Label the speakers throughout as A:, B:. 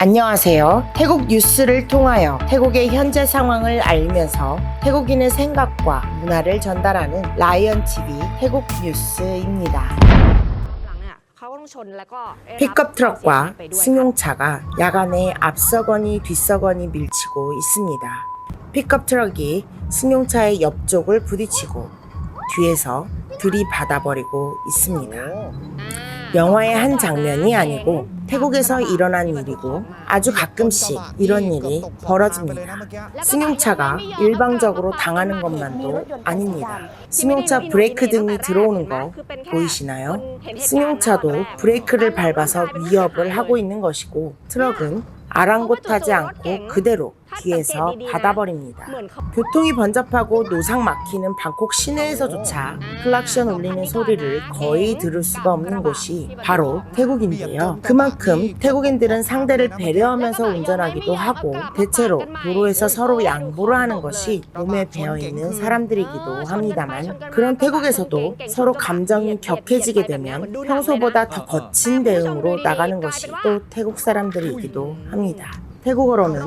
A: 안녕하세요. 태국 뉴스를 통하여 태국의 현재 상황을 알면서 태국인의 생각과 문화를 전달하는 라이언 TV 태국 뉴스입니다. 픽업 트럭과 승용차가 야간에 앞서거니 뒤서거니 밀치고 있습니다. 픽업 트럭이 승용차의 옆쪽을 부딪히고 뒤에서 들이받아버리고 있습니다. 영화의 한 장면이 아니고 태국에서 일어난 일이고 아주 가끔씩 이런 일이 벌어집니다. 승용차가 일방적으로 당하는 것만도 아닙니다. 승용차 브레이크 등이 들어오는 거 보이시나요? 승용차도 브레이크를 밟아서 위협을 하고 있는 것이고 트럭은 아랑곳하지 않고 그대로 뒤에서 받아버립니다. 교통이 번잡하고 노상 막히는 방콕 시내에서조차 클락션 울리는 소리를 거의 들을 수가 없는 곳이 바로 태국인데요. 그만큼 태국인들은 상대를 배려하면서 운전하기도 하고 대체로 도로에서 서로 양보를 하는 것이 몸에 배어있는 사람들이기도 합니다만 그런 태국에서도 서로 감정이 격해지게 되면 평소보다 더 거친 대응으로 나가는 것이 또 태국 사람들이기도 합니다. 태국어로는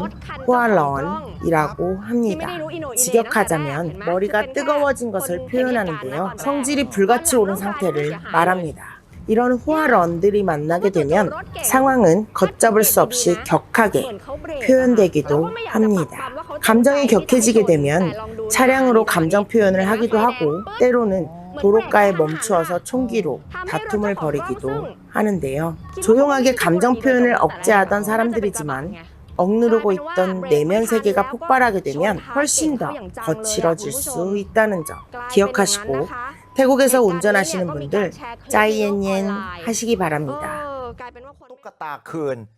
A: 후아런이라고 합니다. 직역하자면 머리가 뜨거워진 것을 표현하는데요. 성질이 불같이 오른 상태를 말합니다. 이런 후아런들이 만나게 되면 상황은 걷잡을 수 없이 격하게 표현되기도 합니다. 감정이 격해지게 되면 차량으로 감정 표현을 하기도 하고 때로는 도로가에 멈추어서 총기로 다툼을 벌이기도 하는데요. 조용하게 감정 표현을 억제하던 사람들이지만 억누르고 있던 내면 세계가 폭발하게 되면 훨씬 더 거칠어질 수 있다는 점 기억하시고 태국에서 운전하시는 분들 짜이엔옌 하시기 바랍니다.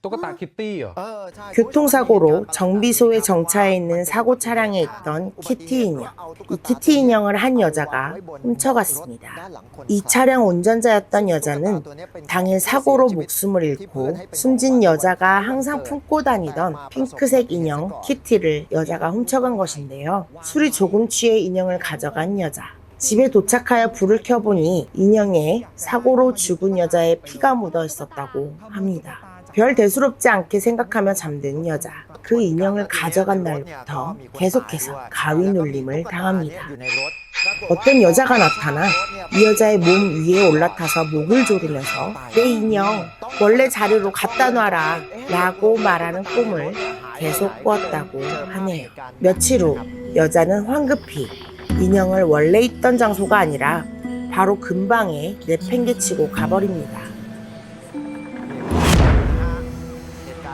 B: 똑같다 키티요.
A: 교통사고로 정비소에 정차해 있는 사고 차량에 있던 키티 인형. 이 키티 인형을 한 여자가 훔쳐갔습니다. 이 차량 운전자였던 여자는 당일 사고로 목숨을 잃고 숨진 여자가 항상 품고 다니던 핑크색 인형 키티를 여자가 훔쳐간 것인데요. 술이 조금 취해 인형을 가져간 여자. 집에 도착하여 불을 켜보니 인형에 사고로 죽은 여자의 피가 묻어 있었다고 합니다. 별 대수롭지 않게 생각하며 잠든 여자. 그 인형을 가져간 날부터 계속해서 가위 눌림을 당합니다. 어떤 여자가 나타나 이 여자의 몸 위에 올라타서 목을 조르면서 내 인형 원래 자리로 갖다 놔라 라고 말하는 꿈을 계속 꾸었다고 하네요. 며칠 후 여자는 황급히 인형을 원래 있던 장소가 아니라 바로 근방에 내팽개치고 가버립니다.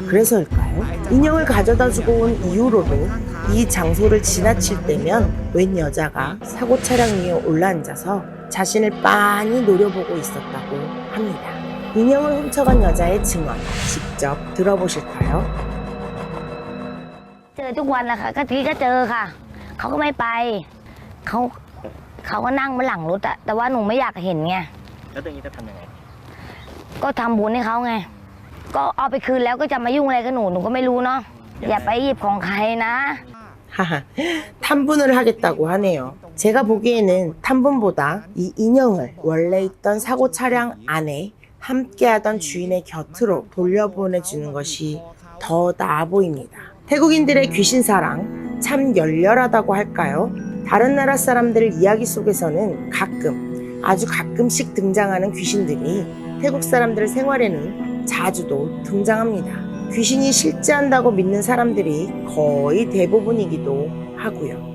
A: 그래서일까요? 인형을 가져다주고 온 이후로도 이 장소를 지나칠 때면 웬 여자가 사고 차량 위에 올라앉아서 자신을 빤히 노려보고 있었다고 합니다. 인형을 훔쳐간 여자의 증언 직접 들어보실까요?
C: เจอทุกวันนะคะก็ทีก็เจอค่ะเขาก็ไม่ไปเขาก็นั่งบนหลังรถอะแต่ว่าหนูไม่อยากเห็นไงแล้วตรงนี้จะทำยังไงก็ทำบุญให้เขาไงก็เอาไปคืนแล้วก็จะมายุ่งอะไรกับหนูก็ไม่รู้เนาะอย่าไปหยิบของใครนะ
A: 하하, 탐분을 하겠다고 하네요. 제가 보기에는 탐분보다 이 인형을 원래 있던 사고 차량 안에 함께하던 주인의 곁으로 돌려보내주는 것이 더 나아 보입니다. 태국인들의 귀신사랑 참 열렬하다고 할까요? 다른 나라 사람들 이야기 속에서는 아주 가끔씩 등장하는 귀신들이 태국 사람들 생활에는 자주도 등장합니다. 귀신이 실제한다고 믿는 사람들이 거의 대부분이기도 하고요.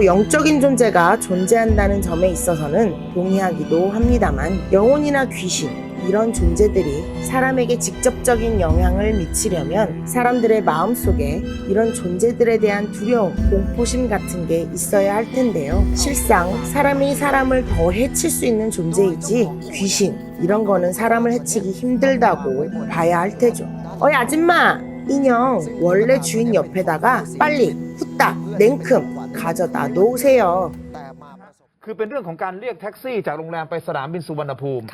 A: 영적인 존재가 존재한다는 점에 있어서는 동의하기도 합니다만 영혼이나 귀신 이런 존재들이 사람에게 직접적인 영향을 미치려면 사람들의 마음속에 이런 존재들에 대한 두려움, 공포심 같은 게 있어야 할 텐데요. 실상 사람이 사람을 더 해칠 수 있는 존재이지 귀신 이런 거는 사람을 해치기 힘들다고 봐야 할 테죠. 어이 아줌마! 인형 원래 주인 옆에다가 빨리 후딱 냉큼 가져다 놓으세요.
B: คือเป็นเรื่องของการเรียกแท็กซี่จากโรงแรมไปสนามบินสุวรรณภูมิ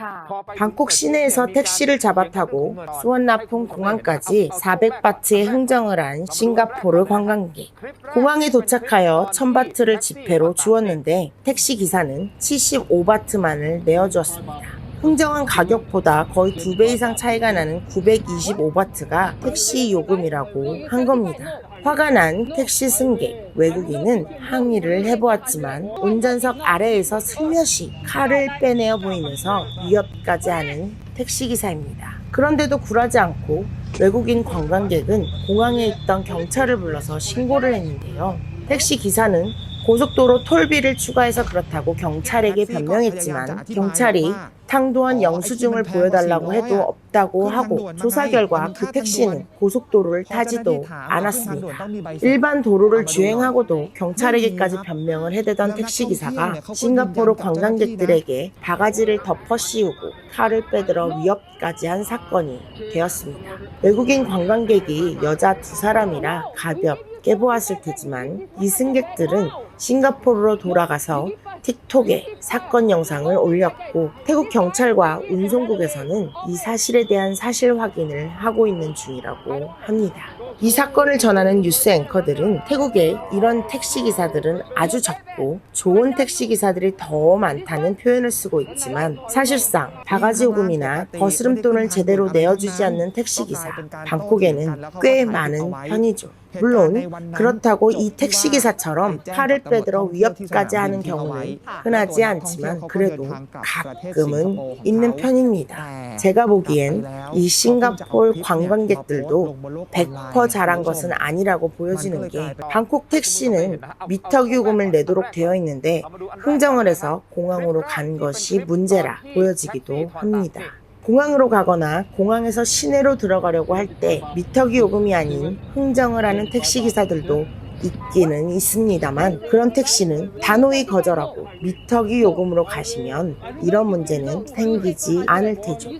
A: 방콕 시내에서 택시를 잡아타고 수원나품 공항까지 400바트의 흥정을 한 싱가포르 관광객. 공항에 도착하여 1000바트를 지폐로 주었는데 택시 기사는 75바트만을 내어주었습니다. 흥정한 가격보다 거의 2배 이상 차이가 나는 925바트가 택시 요금이라고 한 겁니다. 화가 난 택시 승객, 외국인은 항의를 해보았지만 운전석 아래에서 슬며시 칼을 빼내어 보이면서 위협까지 하는 택시기사입니다. 그런데도 굴하지 않고 외국인 관광객은 공항에 있던 경찰을 불러서 신고를 했는데요. 택시 기사는 고속도로 톨비를 추가해서 그렇다고 경찰에게 변명했지만 경찰이 탕도한 영수증을 보여달라고 해도 없다고 하고 조사 결과 그 택시는 고속도로를 타지도 않았습니다. 일반 도로를 주행하고도 경찰에게까지 변명을 해대던 택시기사가 싱가포르 관광객들에게 바가지를 덮어 씌우고 칼을 빼들어 위협까지 한 사건이 되었습니다. 외국인 관광객이 여자 2사람이라 가볍게 보았을 테지만 이 승객들은 싱가포르로 돌아가서 틱톡에 사건 영상을 올렸고 태국 경찰과 운송국에서는 이 사실에 대한 사실 확인을 하고 있는 중이라고 합니다. 이 사건을 전하는 뉴스 앵커들은 태국에 이런 택시기사들은 아주 적고 좋은 택시기사들이 더 많다는 표현을 쓰고 있지만 사실상 바가지 요금이나 거스름돈을 제대로 내어주지 않는 택시기사, 방콕에는 꽤 많은 편이죠. 물론 그렇다고 이 택시기사처럼 칼을 빼들어 위협까지 하는 경우는 흔하지 않지만 그래도 가끔은 있는 편입니다. 제가 보기엔 이 싱가포르 관광객들도 100% 잘한 것은 아니라고 보여지는 게 방콕 택시는 미터 요금을 내도록 되어 있는데 흥정을 해서 공항으로 간 것이 문제라 보여지기도 합니다. 공항으로 가거나 공항에서 시내로 들어가려고 할 때 미터기 요금이 아닌 흥정을 하는 택시기사들도 있기는 있습니다만 그런 택시는 단호히 거절하고 미터기 요금으로 가시면 이런 문제는 생기지 않을 테죠.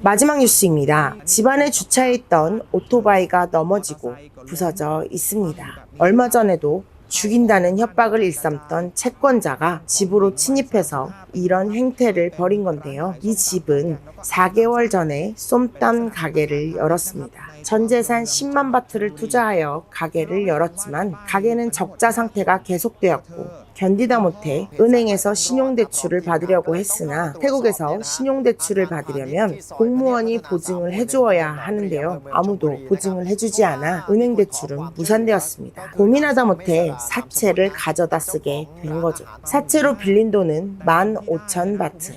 A: 마지막 뉴스입니다. 집안에 주차해 있던 오토바이가 넘어지고 부서져 있습니다. 얼마 전에도 죽인다는 협박을 일삼던 채권자가 집으로 침입해서 이런 행태를 벌인 건데요. 이 집은 4개월 전에 쏨땀 가게를 열었습니다. 전 재산 10만 바트를 투자하여 가게를 열었지만 가게는 적자 상태가 계속되었고 견디다 못해 은행에서 신용대출을 받으려고 했으나 태국에서 신용대출을 받으려면 공무원이 보증을 해주어야 하는데요. 아무도 보증을 해주지 않아 은행 대출은 무산되었습니다. 고민하다 못해 사채를 가져다 쓰게 된 거죠. 사채로 빌린 돈은 15,000바트.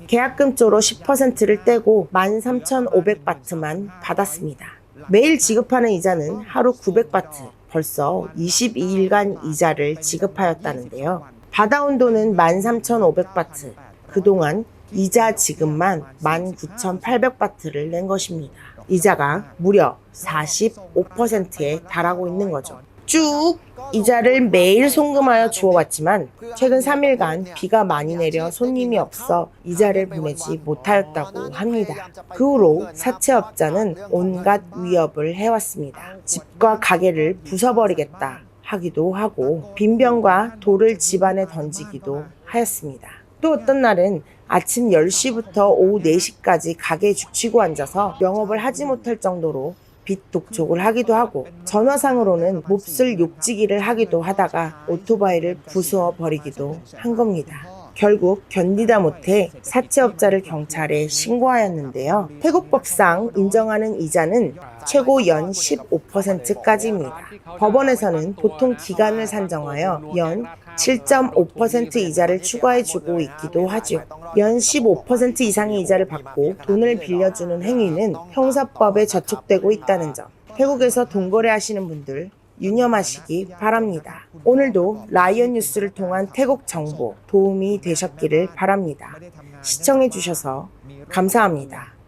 A: 계약금조로 10%를 떼고 13,500바트만 받았습니다. 매일 지급하는 이자는 하루 900바트. 벌써 22일간 이자를 지급하였다는데요. 받아온 돈은 13,500바트. 그동안 이자 지급만 19,800바트를 낸 것입니다. 이자가 무려 45%에 달하고 있는 거죠. 쭉 이자를 매일 송금하여 주어왔지만 최근 3일간 비가 많이 내려 손님이 없어 이자를 보내지 못하였다고 합니다. 그 후로 사채업자는 온갖 위협을 해왔습니다. 집과 가게를 부숴버리겠다 하기도 하고 빈병과 돌을 집안에 던지기도 하였습니다. 또 어떤 날은 아침 10시부터 오후 4시까지 가게에 죽치고 앉아서 영업을 하지 못할 정도로 빚 독촉을 하기도 하고 전화상으로는 몹쓸 욕지기를 하기도 하다가 오토바이를 부수어 버리기도 한 겁니다. 결국 견디다 못해 사채업자를 경찰에 신고하였는데요. 태국 법상 인정하는 이자는 최고 연 15%까지입니다. 법원에서는 보통 기간을 산정하여 연 7.5% 이자를 추가해주고 있기도 하죠. 연 15% 이상의 이자를 받고 돈을 빌려주는 행위는 형사법에 저촉되고 있다는 점. 태국에서 돈거래 하시는 분들 유념하시기 바랍니다. 오늘도 라이언 뉴스를 통한 태국 정보 도움이 되셨기를 바랍니다. 시청해주셔서 감사합니다.